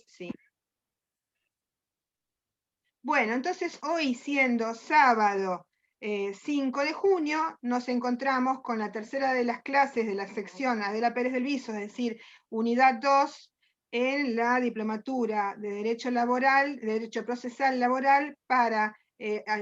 Sí. Bueno, entonces hoy, siendo sábado 5 de junio, nos encontramos con la tercera de las clases de la sección Adela Pérez del Viso, es decir, unidad 2, en la diplomatura de Derecho Laboral, de Derecho Procesal Laboral para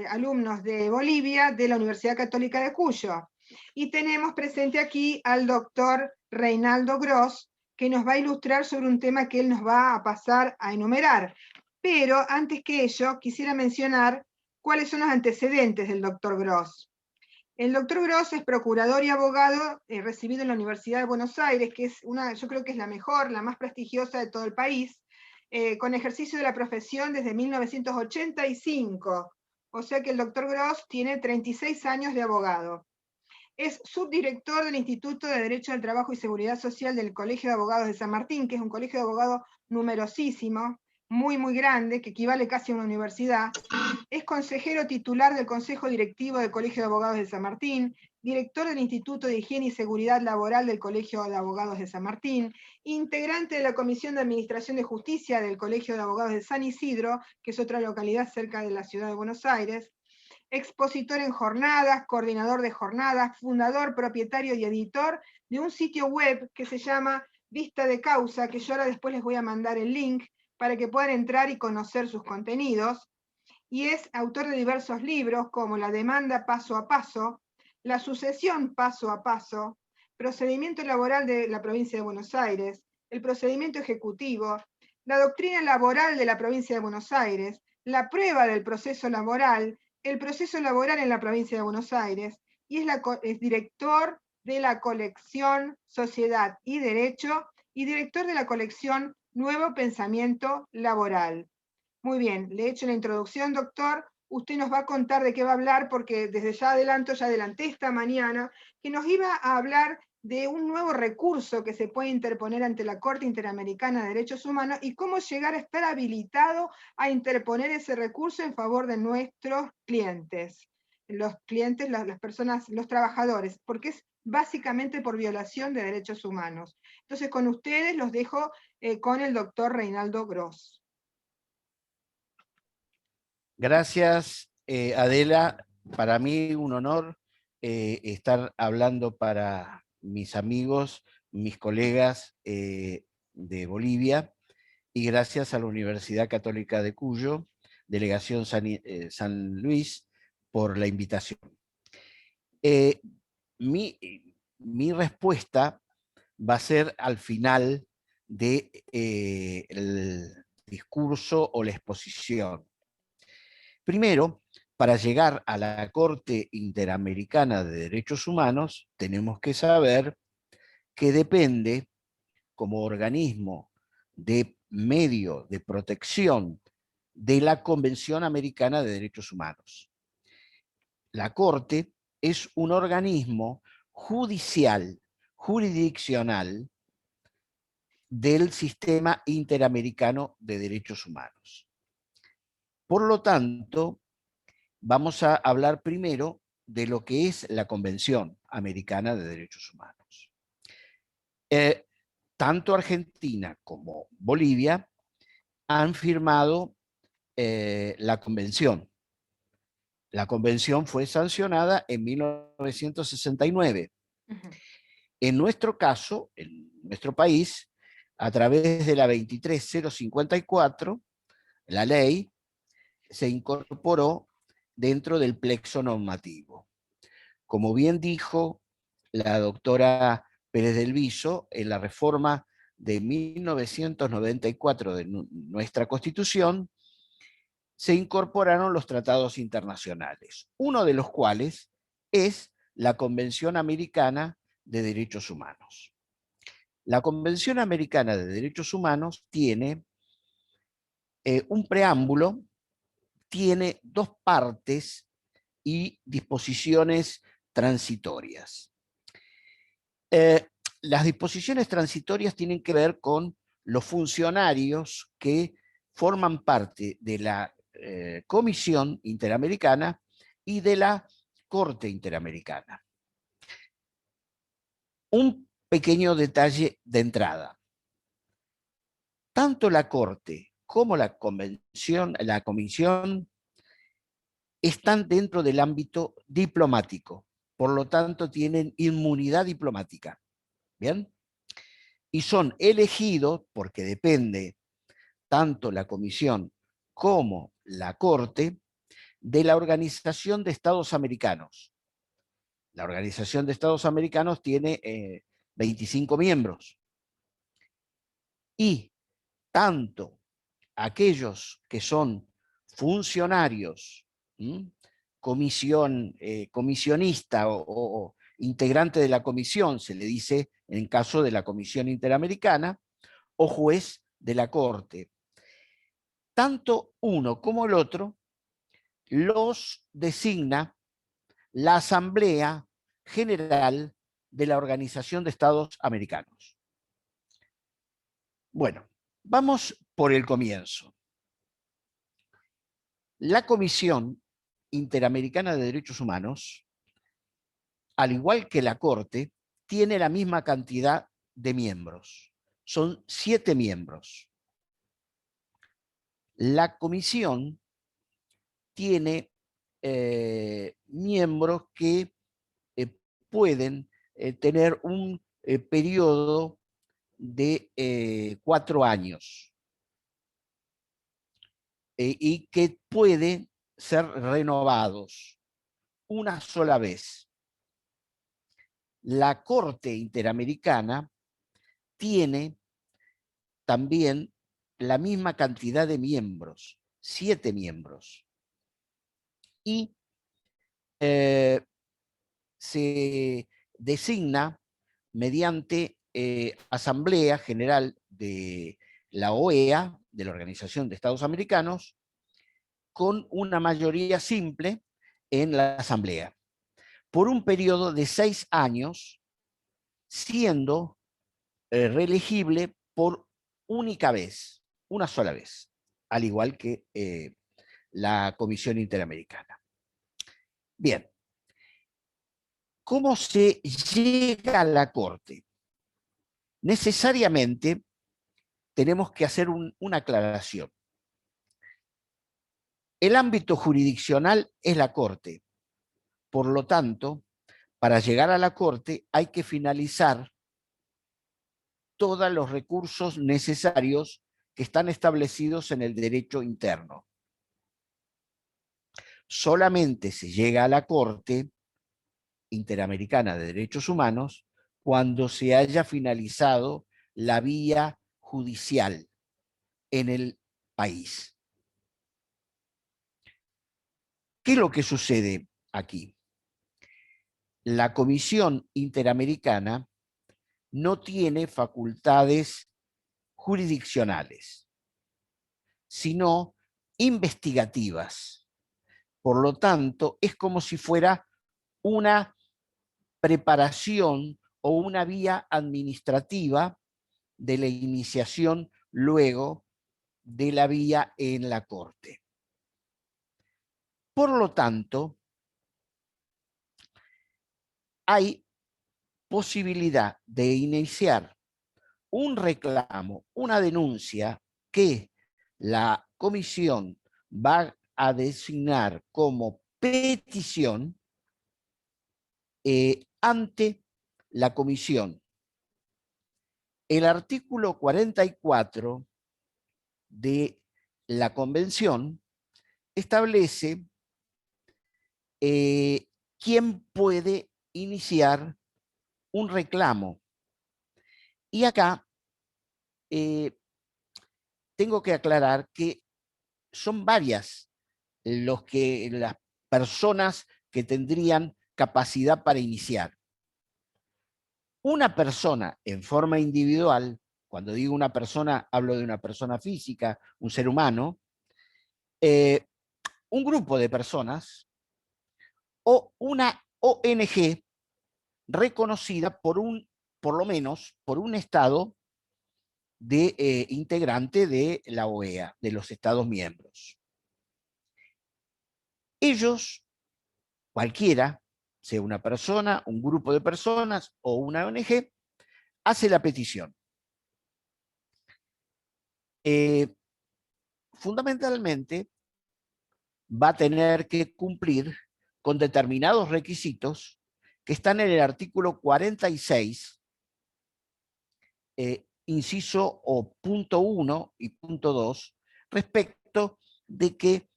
alumnos de Bolivia de la Universidad Católica de Cuyo. Y tenemos presente aquí al doctor Reinaldo Gross, que nos va a ilustrar sobre un tema que él nos va a pasar a enumerar. Pero antes que ello, quisiera mencionar cuáles son los antecedentes del doctor Gross. El doctor Gross es procurador y abogado recibido en la Universidad de Buenos Aires, que es yo creo que es la mejor, la más prestigiosa de todo el país, con ejercicio de la profesión desde 1985. O sea que el doctor Gross tiene 36 años de abogado. Es subdirector del Instituto de Derecho del Trabajo y Seguridad Social del Colegio de Abogados de San Martín, que es un colegio de abogados numerosísimo, muy, muy grande, que equivale casi a una universidad. Es consejero titular del Consejo Directivo del Colegio de Abogados de San Martín, director del Instituto de Higiene y Seguridad Laboral del Colegio de Abogados de San Martín, integrante de la Comisión de Administración de Justicia del Colegio de Abogados de San Isidro, que es otra localidad cerca de la ciudad de Buenos Aires, expositor en jornadas, coordinador de jornadas, fundador, propietario y editor de un sitio web que se llama Vista de Causa, que yo ahora después les voy a mandar el link para que puedan entrar y conocer sus contenidos. Y es autor de diversos libros como La demanda paso a paso, La sucesión paso a paso, Procedimiento laboral de la provincia de Buenos Aires, El procedimiento ejecutivo, La doctrina laboral de la provincia de Buenos Aires, La prueba del proceso laboral, El proceso laboral en la provincia de Buenos Aires, y es director de la colección Sociedad y Derecho y director de la colección Nuevo Pensamiento Laboral. Muy bien, le he hecho la introducción, doctor. Usted nos va a contar de qué va a hablar, porque desde ya adelanté esta mañana, que nos iba a hablar de un nuevo recurso que se puede interponer ante la Corte Interamericana de Derechos Humanos y cómo llegar a estar habilitado a interponer ese recurso en favor de nuestros clientes. Los clientes, las personas, los trabajadores, porque es básicamente por violación de derechos humanos. Entonces, con ustedes los dejo con el doctor Reinaldo Gross. Gracias, Adela. Para mí un honor estar hablando para mis amigos, mis colegas de Bolivia, y gracias a la Universidad Católica de Cuyo, Delegación San Luis, por la invitación. Eh, mi, mi respuesta va a ser al final del discurso o la exposición. Primero, para llegar a la Corte Interamericana de Derechos Humanos, tenemos que saber que depende como organismo de medio de protección de la Convención Americana de Derechos Humanos. La Corte es un organismo judicial, jurisdiccional, del sistema interamericano de derechos humanos. Por lo tanto, vamos a hablar primero de lo que es la Convención Americana de Derechos Humanos. Tanto Argentina como Bolivia han firmado la Convención. La Convención fue sancionada en 1969. En nuestro caso, en nuestro país, a través de la 23054, la ley se incorporó dentro del plexo normativo. Como bien dijo la doctora Pérez del Viso, en la reforma de 1994 de nuestra Constitución, se incorporaron los tratados internacionales, uno de los cuales es la Convención Americana de Derechos Humanos. La Convención Americana de Derechos Humanos tiene un preámbulo, tiene dos partes y disposiciones transitorias. Las disposiciones transitorias tienen que ver con los funcionarios que forman parte de la Comisión Interamericana y de la Corte Interamericana. Un pequeño detalle de entrada. tanto la Corte como la Comisión están dentro del ámbito diplomático, por lo tanto tienen inmunidad diplomática. ¿Bien? Y son elegidos, porque depende tanto la Comisión como la Corte, de la Organización de Estados Americanos. La Organización de Estados Americanos tiene 25 miembros. Y tanto aquellos que son funcionarios, comisionista o integrante de la comisión, se le dice en caso de la Comisión Interamericana, o juez de la Corte. Tanto uno como el otro los designa la Asamblea General de la Organización de Estados Americanos. Bueno, vamos por el comienzo. La Comisión Interamericana de Derechos Humanos, al igual que la Corte, tiene la misma cantidad de miembros. Son 7 miembros. La Comisión tiene miembros que pueden tener un periodo de 4 años y que pueden ser renovados una sola vez. La Corte Interamericana tiene también la misma cantidad de miembros, 7 miembros. Y se designa mediante Asamblea General de la OEA, de la Organización de Estados Americanos, con una mayoría simple en la Asamblea, por un periodo de 6 años, siendo reelegible por única vez, una sola vez, al igual que la Comisión Interamericana. Bien, ¿cómo se llega a la Corte? Necesariamente tenemos que hacer una aclaración. El ámbito jurisdiccional es la Corte. Por lo tanto, para llegar a la Corte hay que finalizar todos los recursos necesarios que están establecidos en el derecho interno. Solamente se llega a la Corte Interamericana de Derechos Humanos cuando se haya finalizado la vía judicial en el país. ¿Qué es lo que sucede aquí? La Comisión Interamericana no tiene facultades jurisdiccionales, sino investigativas. Por lo tanto, es como si fuera una preparación o una vía administrativa de la iniciación luego de la vía en la Corte. Por lo tanto, hay posibilidad de iniciar un reclamo, una denuncia que la comisión va a designar como petición ante la comisión. El artículo 44 de la Convención establece quién puede iniciar un reclamo. Y acá tengo que aclarar que son varias las personas que tendrían capacidad para iniciar. Una persona en forma individual, cuando digo una persona, hablo de una persona física, un ser humano, un grupo de personas o una ONG reconocida por lo menos por un Estado integrante de la OEA, de los Estados miembros. Ellos, cualquiera, sea una persona, un grupo de personas o una ONG, hace la petición. fundamentalmente va a tener que cumplir con determinados requisitos que están en el artículo 46, inciso o punto 1 y punto 2, respecto de que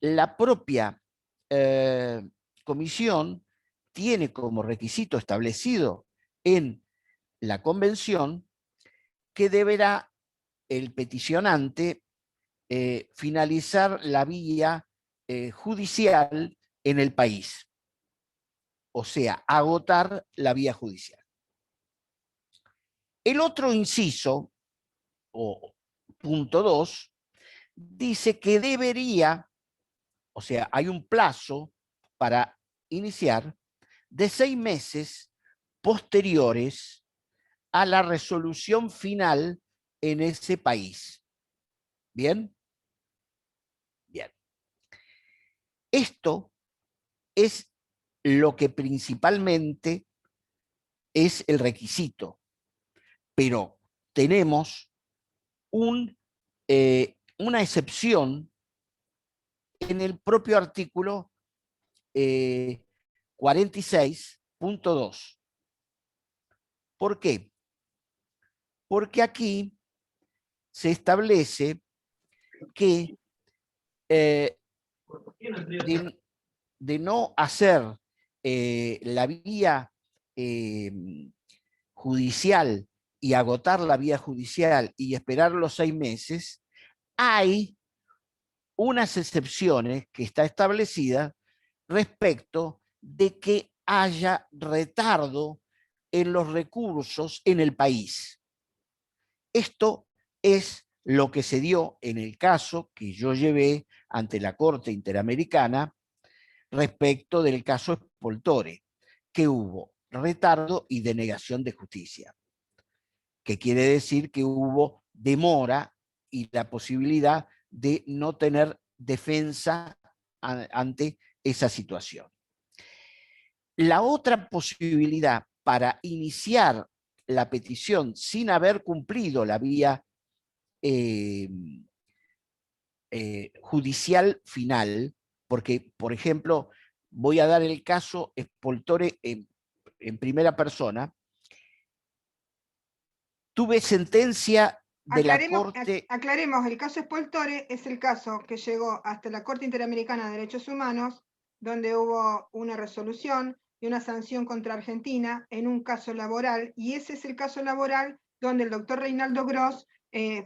la propia comisión tiene como requisito establecido en la convención que deberá el peticionante finalizar la vía judicial en el país, o sea, agotar la vía judicial. El otro inciso, o punto 2, dice que debería, o sea, hay un plazo para iniciar de 6 meses posteriores a la resolución final en ese país. ¿Bien? Bien. Esto es lo que principalmente es el requisito, pero tenemos una excepción en el propio artículo 46.2. ¿Por qué? Porque aquí se establece que de no hacer la vía judicial y agotar la vía judicial y esperar los 6 meses, hay unas excepciones que está establecida respecto de que haya retardo en los recursos en el país. Esto es lo que se dio en el caso que yo llevé ante la Corte Interamericana respecto del caso Spoltore, que hubo retardo y denegación de justicia, que quiere decir que hubo demora y la posibilidad de no tener defensa ante esa situación. La otra posibilidad para iniciar la petición sin haber cumplido la vía judicial final, porque, por ejemplo, voy a dar el caso Spoltore en primera persona, tuve sentencia de la Corte. Aclaremos, el caso Spoltore es el caso que llegó hasta la Corte Interamericana de Derechos Humanos, donde hubo una resolución y una sanción contra Argentina en un caso laboral, y ese es el caso laboral donde el doctor Reinaldo Gross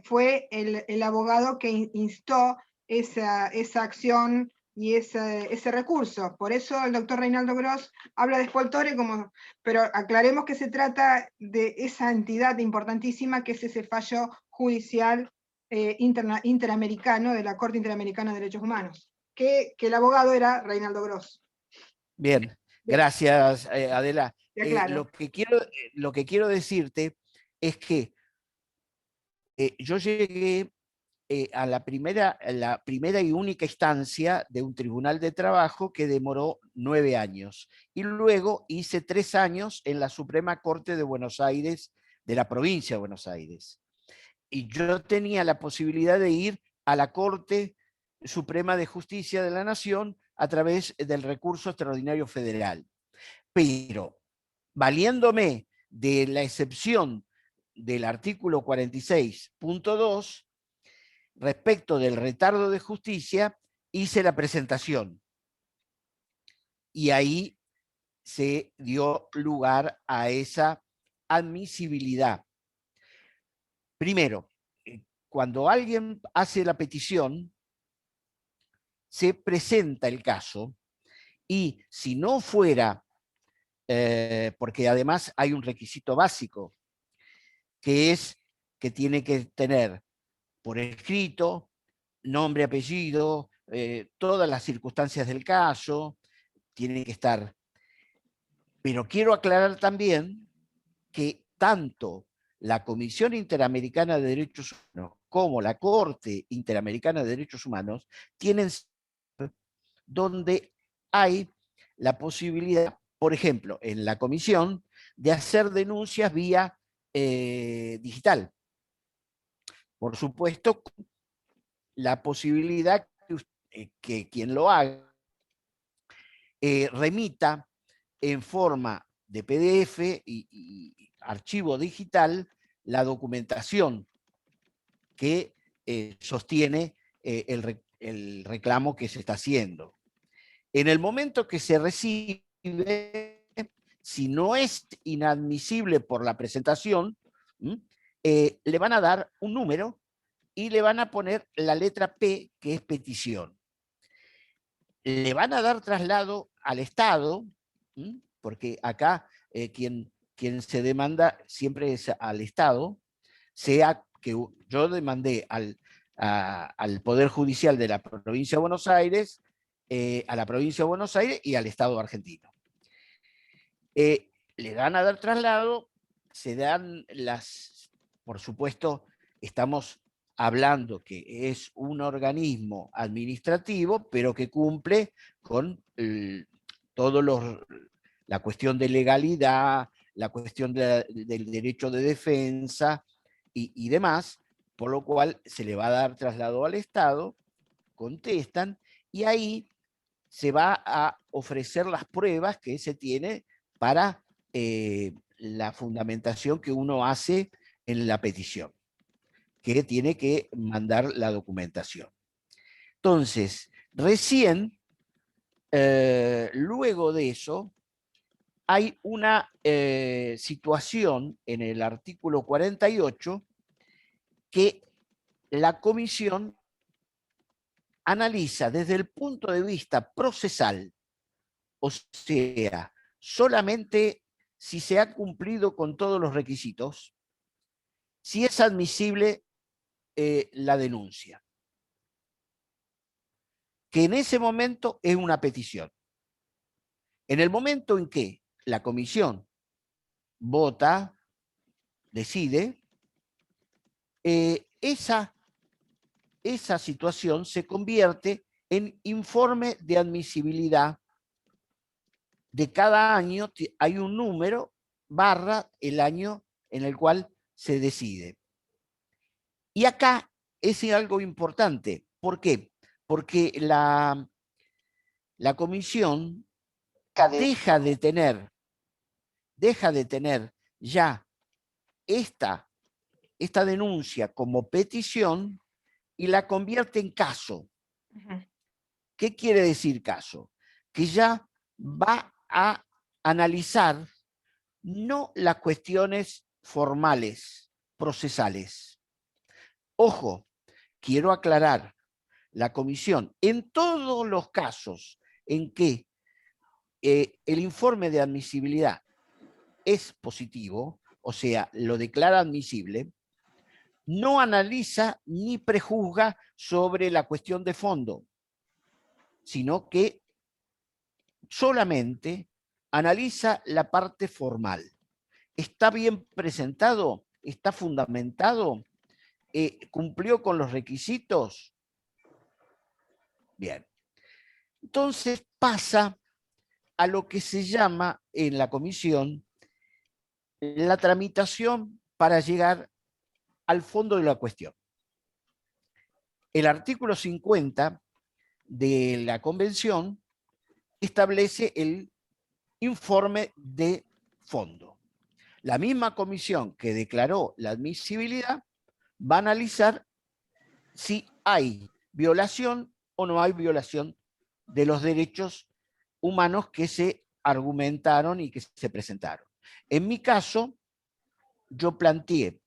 fue el abogado que instó esa acción y ese recurso. Por eso el doctor Reinaldo Gross habla de Spoltore pero aclaremos que se trata de esa entidad importantísima que es ese fallo judicial interamericano de la Corte Interamericana de Derechos Humanos, que el abogado era Reinaldo Gross. Bien, gracias Adela. Claro. Lo que quiero decirte es que yo llegué a la primera y única instancia de un tribunal de trabajo que demoró 9 años. Y luego hice 3 años en la Suprema Corte de Buenos Aires, de la provincia de Buenos Aires. Y yo tenía la posibilidad de ir a la Corte Suprema de Justicia de la Nación a través del recurso extraordinario federal. Pero, valiéndome de la excepción del artículo 46.2, respecto del retardo de justicia, hice la presentación. Y ahí se dio lugar a esa admisibilidad. Primero, cuando alguien hace la petición, se presenta el caso y si no fuera, porque además hay un requisito básico, que es que tiene que tener por escrito, nombre, apellido, todas las circunstancias del caso, tienen que estar. Pero quiero aclarar también que tanto la Comisión Interamericana de Derechos Humanos como la Corte Interamericana de Derechos Humanos tienen donde hay la posibilidad, por ejemplo, en la comisión, de hacer denuncias vía digital. por supuesto, la posibilidad que quien lo haga remita en forma de PDF y archivo digital la documentación que sostiene el reclamo que se está haciendo. En el momento que se recibe, si no es inadmisible por la presentación, le van a dar un número y le van a poner la letra P, que es petición. Le van a dar traslado al Estado, porque acá quien se demanda siempre es al Estado, sea que yo demandé al Poder Judicial de la Provincia de Buenos Aires, a la Provincia de Buenos Aires y al Estado argentino. Le dan a dar traslado, se dan por supuesto, estamos hablando que es un organismo administrativo, pero que cumple con la cuestión de legalidad, la cuestión del derecho de defensa y demás, por lo cual se le va a dar traslado al Estado, contestan, y ahí se va a ofrecer las pruebas que se tiene para la fundamentación que uno hace en la petición, que tiene que mandar la documentación. Entonces, recién, luego de eso, hay una situación en el artículo 48 que la comisión analiza desde el punto de vista procesal, o sea, solamente si se ha cumplido con todos los requisitos, si es admisible la denuncia, que en ese momento es una petición. En el momento en que la comisión vota, decide, esa situación se convierte en informe de admisibilidad. De cada año hay un número barra el año en el cual se decide. Y acá es algo importante. ¿Por qué? Porque la comisión deja de tener ya esta denuncia como petición y la convierte en caso. ¿Qué quiere decir caso? Que ya va a analizar no las cuestiones formales, procesales. Ojo, quiero aclarar, la comisión, en todos los casos en que el informe de admisibilidad es positivo, o sea, lo declara admisible, no analiza ni prejuzga sobre la cuestión de fondo, sino que solamente analiza la parte formal. ¿Está bien presentado? ¿Está fundamentado? ¿Cumplió con los requisitos? Bien. Entonces pasa a lo que se llama en la comisión la tramitación para llegar al fondo de la cuestión. El artículo 50 de la Convención establece el informe de fondo. La misma comisión que declaró la admisibilidad va a analizar si hay violación o no hay violación de los derechos humanos que se argumentaron y que se presentaron. En mi caso, yo planteé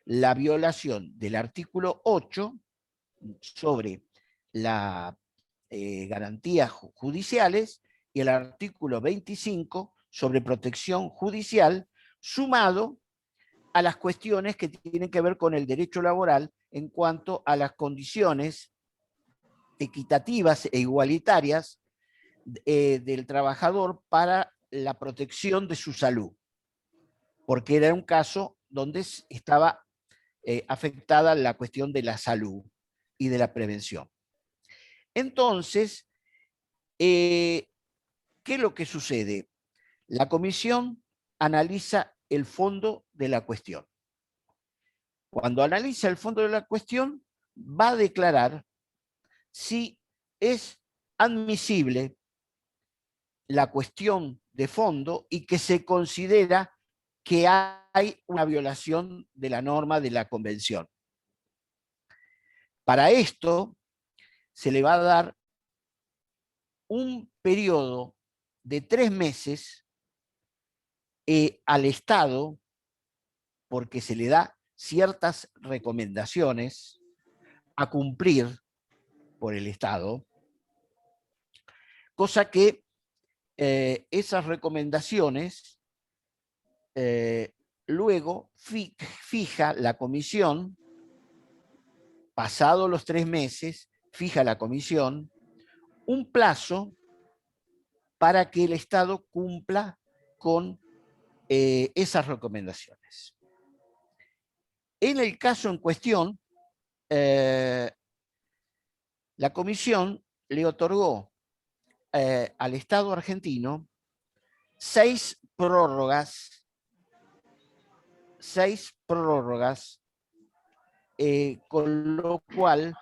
la violación del artículo 8 sobre las garantías judiciales y el artículo 25 sobre protección judicial, sumado a las cuestiones que tienen que ver con el derecho laboral en cuanto a las condiciones equitativas e igualitarias del trabajador para la protección de su salud, porque era un caso donde estaba afectada la cuestión de la salud y de la prevención. Entonces, ¿qué es lo que sucede? La comisión analiza el fondo de la cuestión. cuando analiza el fondo de la cuestión, va a declarar si es admisible la cuestión de fondo y que se considera que hay una violación de la norma de la convención. Para esto se le va a dar un periodo de 3 meses al Estado, porque se le da ciertas recomendaciones a cumplir por el Estado, cosa que esas recomendaciones luego fija la comisión, pasados los 3 meses, fija la comisión un plazo para que el Estado cumpla con esas recomendaciones. En el caso en cuestión, la comisión le otorgó al Estado argentino 6 prórrogas, con lo cual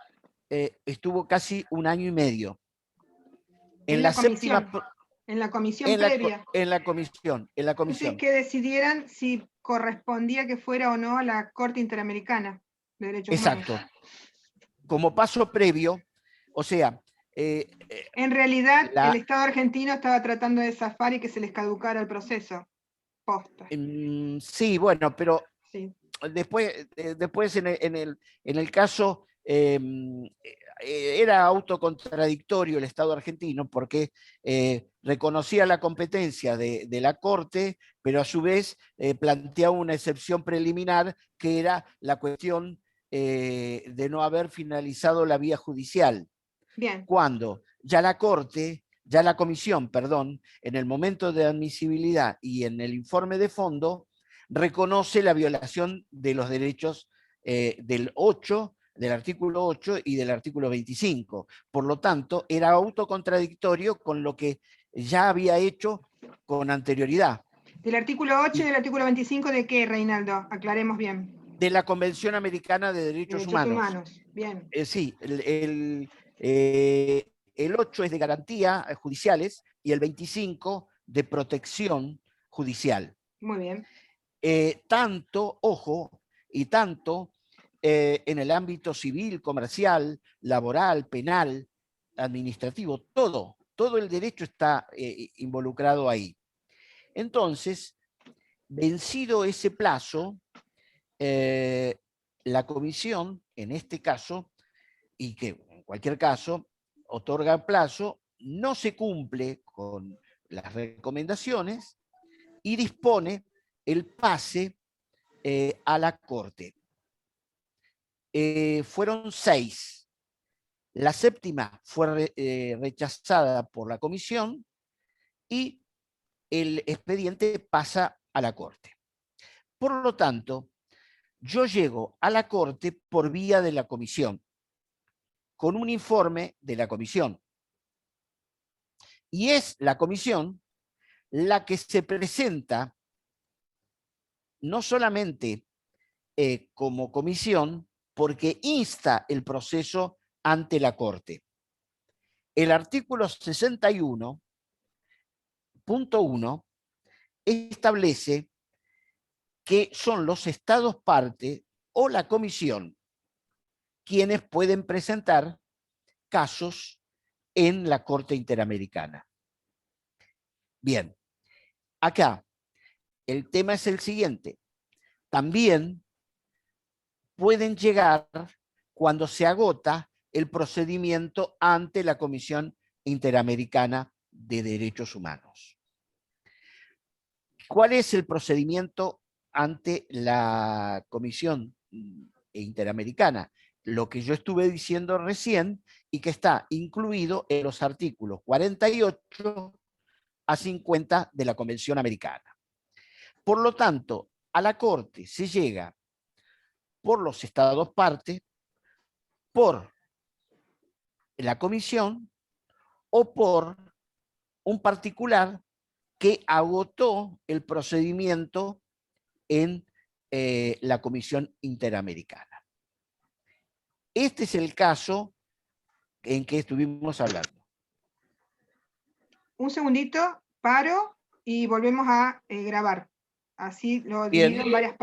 estuvo casi 1 año y medio. En la comisión previa. En la comisión. Antes que decidieran si correspondía que fuera o no a la Corte Interamericana de Derechos Humanos. Exacto. Como paso previo, o sea... en realidad, el Estado argentino estaba tratando de zafar y que se les caducara el proceso. Posta. Sí, bueno, pero sí. Después en el caso era autocontradictorio el Estado argentino porque reconocía la competencia de la Corte, pero a su vez planteaba una excepción preliminar que era la cuestión de no haber finalizado la vía judicial. Bien. Cuando ya la comisión, en el momento de admisibilidad y en el informe de fondo, reconoce la violación de los derechos del artículo 8 y del artículo 25. Por lo tanto, era autocontradictorio con lo que ya había hecho con anterioridad. ¿Del artículo 8 y del artículo 25 de qué, Reinaldo? Aclaremos bien. De la Convención Americana de Derechos Humanos. Bien. Sí, el 8 es de garantías judiciales y el 25 de protección judicial. Muy bien. Tanto en el ámbito civil, comercial, laboral, penal, administrativo, todo el derecho está involucrado ahí. Entonces, vencido ese plazo, la comisión, en este caso, y que en cualquier caso otorga plazo, no se cumple con las recomendaciones y dispone el pase a la Corte. Fueron 6. La 7ª fue rechazada por la comisión y el expediente pasa a la Corte. Por lo tanto, yo llego a la Corte por vía de la comisión, con un informe de la comisión. Y es la comisión la que se presenta no solamente como comisión, porque insta el proceso ante la Corte. El artículo 61.1 establece que son los estados parte o la comisión quienes pueden presentar casos en la Corte Interamericana. Bien, acá el tema es el siguiente. También pueden llegar cuando se agota el procedimiento ante la Comisión Interamericana de Derechos Humanos. ¿Cuál es el procedimiento ante la Comisión Interamericana? Lo que yo estuve diciendo recién y que está incluido en los artículos 48 a 50 de la Convención Americana. Por lo tanto, a la Corte se llega por los estados parte, por la comisión o por un particular que agotó el procedimiento en la Comisión Interamericana. Este es el caso en que estuvimos hablando. Un segundito, paro y volvemos a grabar. Así lo Bien. divido en varias partes.